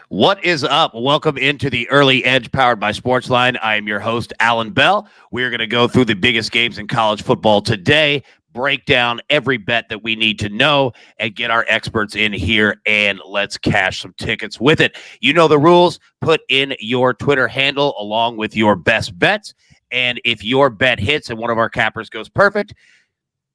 What is up? Welcome into the Early Edge powered by SportsLine. I am your host, Allan Bell. We're going to go through the biggest games in college football today, break down every bet that we need to know, and get our experts in here, and let's cash some tickets with it. You know the rules. Put in your Twitter handle along with your best bets, and if your bet hits and one of our cappers goes perfect,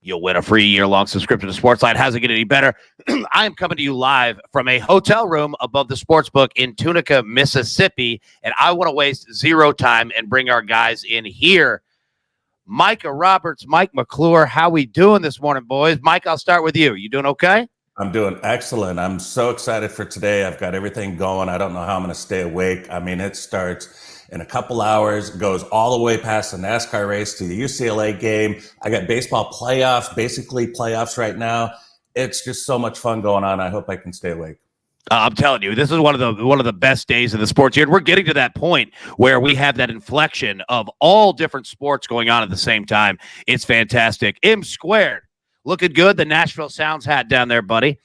you'll win a free year-long subscription to SportsLine. How's it get any better? I am coming to you live from a hotel room above the sportsbook in Tunica, Mississippi, and I want to waste zero time and bring our guys in here. Micah Roberts, Mike McClure, how we doing this morning, boys? Mike, I'll start with you. You doing okay? I'm doing excellent. I'm so excited for today. I've got everything going. I don't know how I'm going to stay awake. I mean, it starts in a couple hours, goes all the way past the NASCAR race to the UCLA game. I got baseball playoffs, basically playoffs right now. It's just so much fun going on. I hope I can stay awake. I'm telling you, this is one of the best days of the sports year. And we're getting to that point where we have that inflection of all different sports going on at the same time. It's fantastic. M squared, looking good. The Nashville Sounds hat down there, buddy.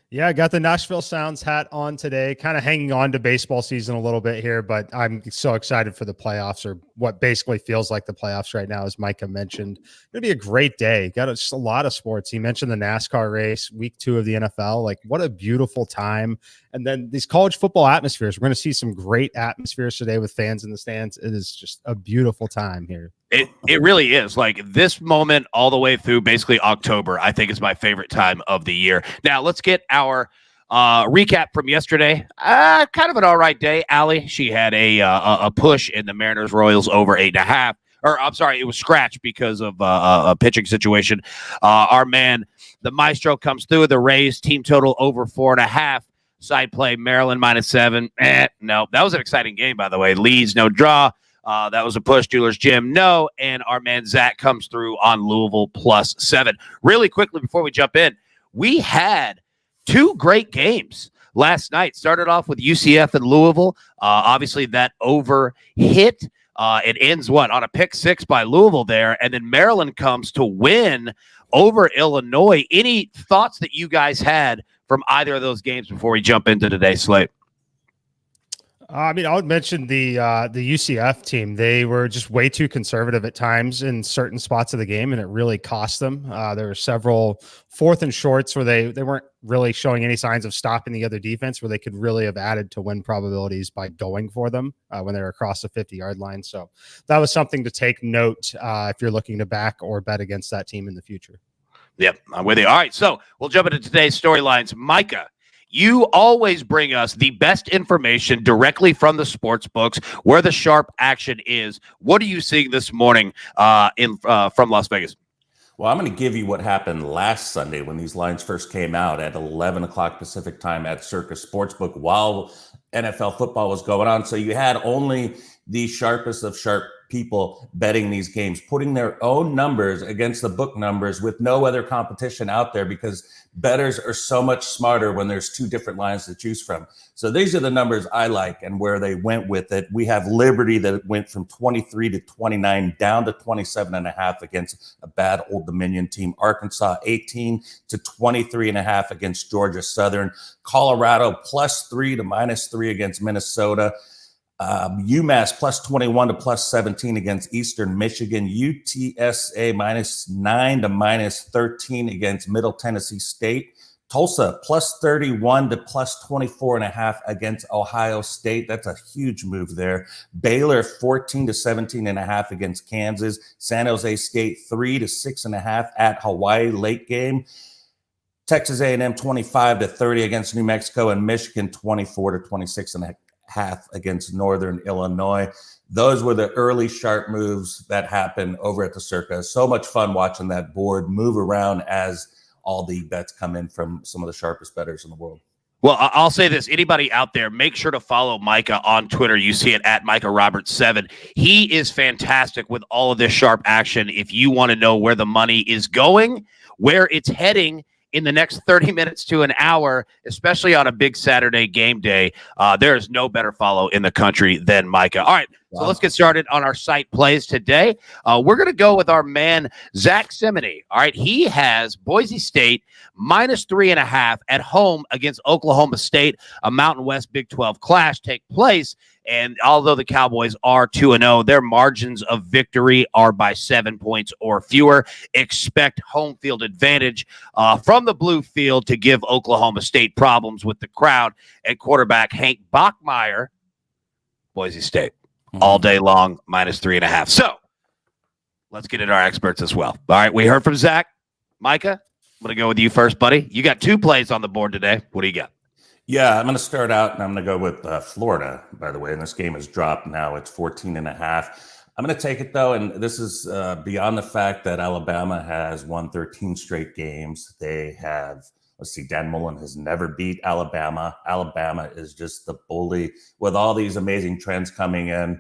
Yeah, I got the Nashville Sounds hat on today, kind of hanging on to baseball season a little bit here, but I'm so excited for the playoffs, or what basically feels like the playoffs right now, as Micah mentioned. It's going to be a great day. Got just a lot of sports. He mentioned the NASCAR race, week 2 of the NFL. Like, what a beautiful time. And then these college football atmospheres. We're going to see some great atmospheres today with fans in the stands. It is just a beautiful time here. It really is. Like, this moment all the way through basically October, I think is my favorite time of the year. Now, let's get our recap from yesterday. Kind of an all right day. Allie, she had a push in the Mariners-Royals over 8.5. Or, I'm sorry, it was scratched because of a pitching situation. Our man, the Maestro, comes through. The Rays team total over 4.5. Side play, Maryland -7. No, that was an exciting game, by the way. Leeds, no draw. That was a push. Jewelers Gym, no. And our man Zach comes through on Louisville +7. Really quickly before we jump in, we had 2 great games last night. Started off with UCF and Louisville. Obviously, that over hit. It ends on a pick 6 by Louisville there. And then Maryland comes to win over Illinois. Any thoughts that you guys had from either of those games before we jump into today's slate? I mean, I would mention the UCF team. They were just way too conservative at times in certain spots of the game, and it really cost them. There were several 4th and shorts where they weren't really showing any signs of stopping the other defense, where they could really have added to win probabilities by going for them when they were across the 50-yard line. So that was something to take note if you're looking to back or bet against that team in the future. Yep, I'm with you. All right, so we'll jump into today's storylines. Micah, you always bring us the best information directly from the sports books, where the sharp action is. What are you seeing this morning from Las Vegas? Well, I'm going to give you what happened last Sunday when these lines first came out at 11 o'clock Pacific time at Circus Sportsbook while NFL football was going on. So you had only the sharpest of sharp people betting these games, putting their own numbers against the book numbers with no other competition out there, because bettors are so much smarter when there's 2 different lines to choose from. So these are the numbers I like and where they went with it. We have Liberty that went from 23 to 29 down to 27.5 against a bad Old Dominion team. Arkansas 18 to 23.5 against Georgia Southern. Colorado +3 to -3 against Minnesota. UMass +21 to +17 against Eastern Michigan. UTSA -9 to -13 against Middle Tennessee State. Tulsa +31 to +24.5 against Ohio State. That's a huge move there. Baylor 14 to 17.5 against Kansas. San Jose State 3 to 6.5 at Hawaii late game. Texas A&M 25 to 30 against New Mexico, and Michigan 24 to 26.5 against Northern Illinois. Those were the early sharp moves that happened over at the Circus. So much fun watching that board move around as all the bets come in from some of the sharpest bettors in the world. Well, I'll say this. Anybody out there, make sure to follow Micah on Twitter. You see it at Micah Roberts 7. He is fantastic with all of this sharp action. If you want to know where the money is going, where it's heading in the next 30 minutes to an hour, especially on a big Saturday game day, there is no better follow in the country than Micah. All right, So let's get started on our site plays today. We're going to go with our man, Zach Simony. All right. He has Boise State -3.5 at home against Oklahoma State. A Mountain West Big 12 clash take place. And although the Cowboys are 2-0, their margins of victory are by 7 points or fewer. Expect home field advantage from the blue field to give Oklahoma State problems with the crowd and quarterback Hank Bachmeier, Boise State. All day long, -3.5. So let's get into our experts as well. All right, we heard from Zach. Micah, I'm going to go with you first, buddy. You got 2 plays on the board today. What do you got? Yeah, I'm going to start out, and I'm going to go with Florida, by the way. And this game has dropped now. It's 14.5. I'm going to take it, though, and this is beyond the fact that Alabama has won 13 straight games. They have, let's see, Dan Mullen has never beat Alabama. Alabama is just the bully with all these amazing trends coming in,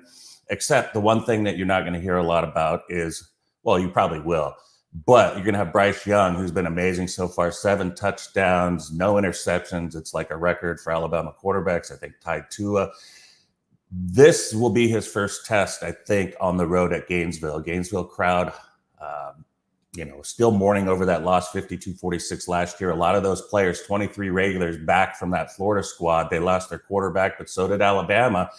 except the one thing that you're not going to hear a lot about is, well, you probably will, but you're going to have Bryce Young, who's been amazing so far, 7 touchdowns, no interceptions. It's like a record for Alabama quarterbacks, I think tied Tua. This will be his first test, I think, on the road at Gainesville. Gainesville crowd, still mourning over that loss 52-46 last year. A lot of those players, 23 regulars back from that Florida squad, they lost their quarterback, but so did Alabama.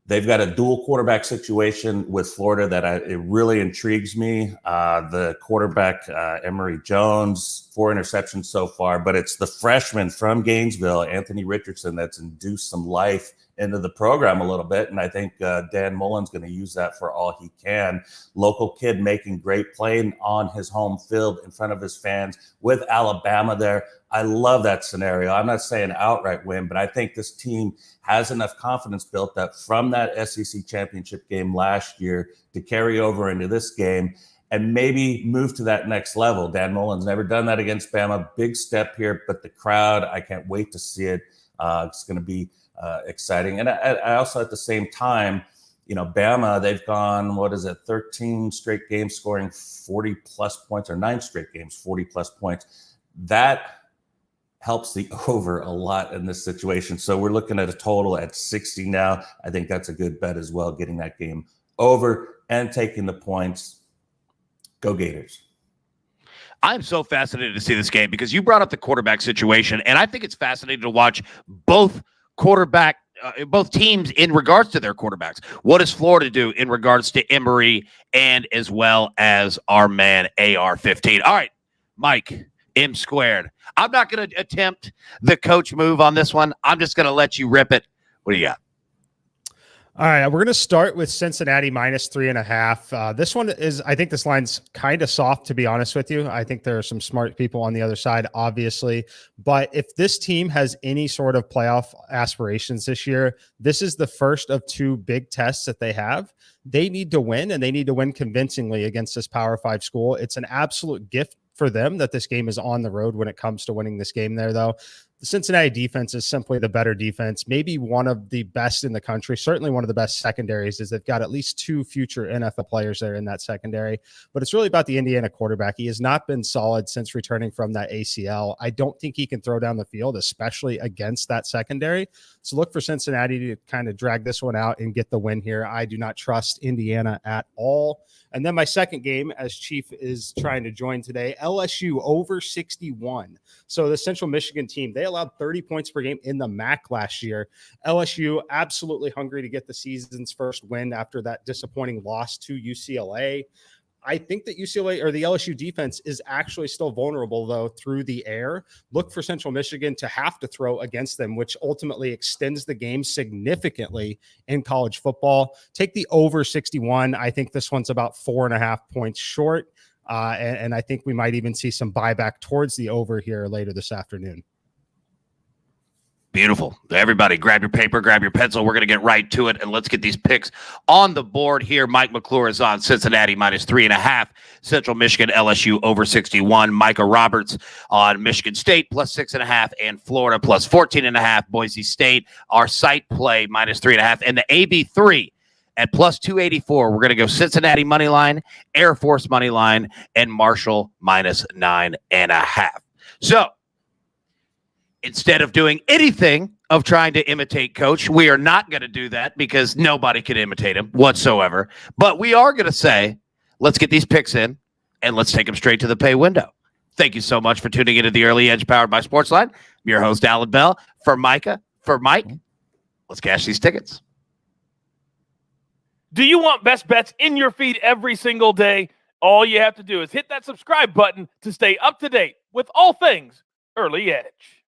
They've got a dual quarterback situation with Florida that it really intrigues me. The quarterback, Emory Jones, 4 interceptions so far, but it's the freshman from Gainesville, Anthony Richardson, that's induced some life into the program a little bit. And I think Dan Mullen's going to use that for all he can. Local kid making great play on his home field in front of his fans with Alabama there. I love that scenario. I'm not saying outright win, but I think this team has enough confidence built up from that SEC championship game last year to carry over into this game and maybe move to that next level. Dan Mullen's never done that against Bama. Big step here, but the crowd, I can't wait to see it. It's going to be exciting. And I also, at the same time, Bama, they've gone, 13 straight games scoring 40 plus points, or 9 straight games, 40 plus points. That helps the over a lot in this situation. So we're looking at a total at 60 now. I think that's a good bet as well, getting that game over and taking the points. Go Gators. I'm so fascinated to see this game because you brought up the quarterback situation, and I think it's fascinating to watch both teams in regards to their quarterbacks. What does Florida do in regards to Emory and as well as our man AR-15? All right, Mike, M squared. I'm not going to attempt the coach move on this one. I'm just going to let you rip it. What do you got? All right, we're going to start with Cincinnati -3.5. This one is, I think this line's kind of soft, to be honest with you. I think there are some smart people on the other side, obviously. But if this team has any sort of playoff aspirations this year, this is the first of 2 big tests that they have. They need to win, and they need to win convincingly against this Power 5 school. It's an absolute gift for them that this game is on the road when it comes to winning this game there, though. The Cincinnati defense is simply the better defense, maybe one of the best in the country, certainly one of the best secondaries, as they've got at least 2 future NFL players there in that secondary. But it's really about the Indiana quarterback. He has not been solid since returning from that ACL. I don't think he can throw down the field, especially against that secondary. So look for Cincinnati to kind of drag this one out and get the win here. I do not trust Indiana at all. And then my second game, as Chief is trying to join today, LSU over 61. So the Central Michigan team, they allowed 30 points per game in the MAC last year. LSU absolutely hungry to get the season's first win after that disappointing loss to UCLA. I think that UCLA or the LSU defense is actually still vulnerable, though, through the air. Look for Central Michigan to have to throw against them, which ultimately extends the game significantly in college football. Take the over 61. I think this one's about 4.5 points short. And I think we might even see some buyback towards the over here later this afternoon. Beautiful. Everybody, grab your paper, grab your pencil. We're going to get right to it, and let's get these picks on the board here. Mike McClure is on Cincinnati -3.5, Central Michigan, LSU over 61. Micah Roberts on Michigan State +6.5, and Florida +14.5. Boise State, our site play -3.5, and the AB3 at +284. We're going to go Cincinnati money line, Air Force money line, and Marshall -9.5. So instead of doing anything of trying to imitate Coach, we are not going to do that because nobody can imitate him whatsoever. But we are going to say, let's get these picks in and let's take them straight to the pay window. Thank you so much for tuning into the Early Edge powered by SportsLine. I'm your host, Allan Bell. For Mike, let's cash these tickets. Do you want best bets in your feed every single day? All you have to do is hit that subscribe button to stay up to date with all things Early Edge.